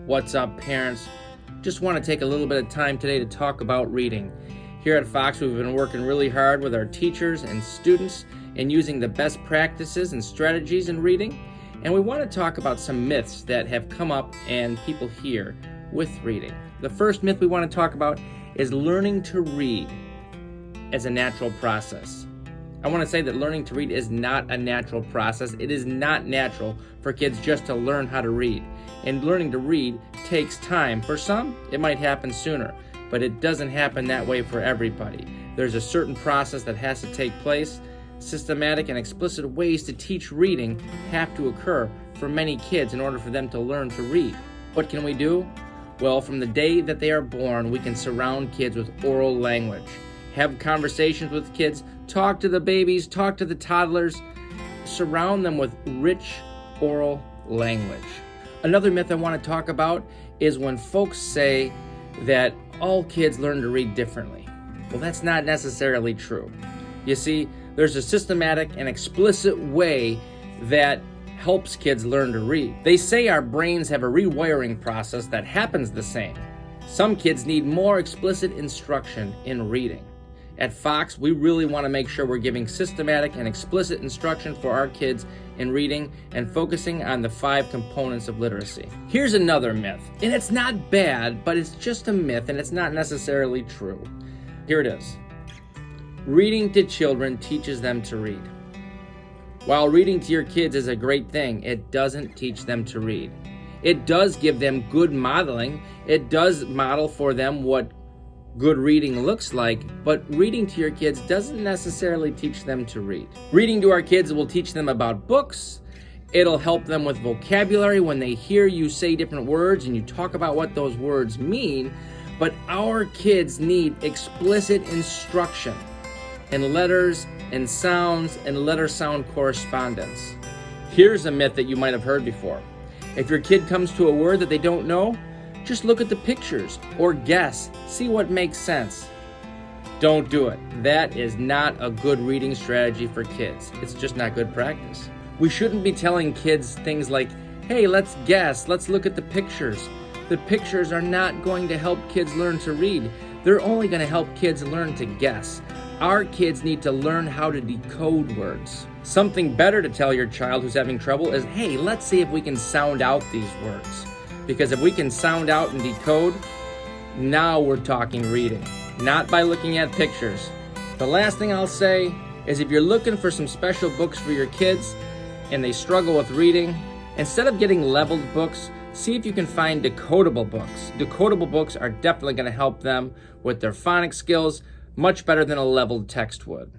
What's up, parents? Just want to take a little bit of time today to talk about reading. Here at Fox, we've been working really hard with our teachers and students in using the best practices and strategies in reading, and we want to talk about some myths that have come up and people hear with reading. The first myth we want to talk about is learning to read as a natural process. I want to say that learning to read is not a natural process. It is not natural for kids just to learn how to read. And learning to read takes time. For some, it might happen sooner, but it doesn't happen that way for everybody. There's a certain process that has to take place. Systematic and explicit ways to teach reading have to occur for many kids in order for them to learn to read. What can we do? Well, from the day that they are born, we can surround kids with oral language. Have conversations with kids, talk to the babies, talk to the toddlers, surround them with rich oral language. Another myth I want to talk about is when folks say that all kids learn to read differently. Well, that's not necessarily true. You see, there's a systematic and explicit way that helps kids learn to read. They say our brains have a rewiring process that happens the same. Some kids need more explicit instruction in reading. At Fox, we really want to make sure we're giving systematic and explicit instruction for our kids in reading and focusing on the 5 components of literacy. Here's another myth, and it's not bad, but it's just a myth and it's not necessarily true. Here it is. Reading to children teaches them to read. While reading to your kids is a great thing, it doesn't teach them to read. It does give them good modeling. It does model for them what good reading looks like, but reading to your kids doesn't necessarily teach them to read. Reading to our kids will teach them about books. It'll help them with vocabulary when they hear you say different words and you talk about what those words mean, but our kids need explicit instruction in letters and sounds and letter-sound correspondence. Here's a myth that you might have heard before. If your kid comes to a word that they don't know, just look at the pictures or guess, see what makes sense. Don't do it. That is not a good reading strategy for kids. It's just not good practice. We shouldn't be telling kids things like, hey, let's guess, let's look at the pictures. The pictures are not going to help kids learn to read. They're only going to help kids learn to guess. Our kids need to learn how to decode words. Something better to tell your child who's having trouble is, hey, let's see if we can sound out these words. Because if we can sound out and decode, now we're talking reading, not by looking at pictures. The last thing I'll say is if you're looking for some special books for your kids and they struggle with reading, instead of getting leveled books, see if you can find decodable books. Decodable books are definitely going to help them with their phonics skills much better than a leveled text would.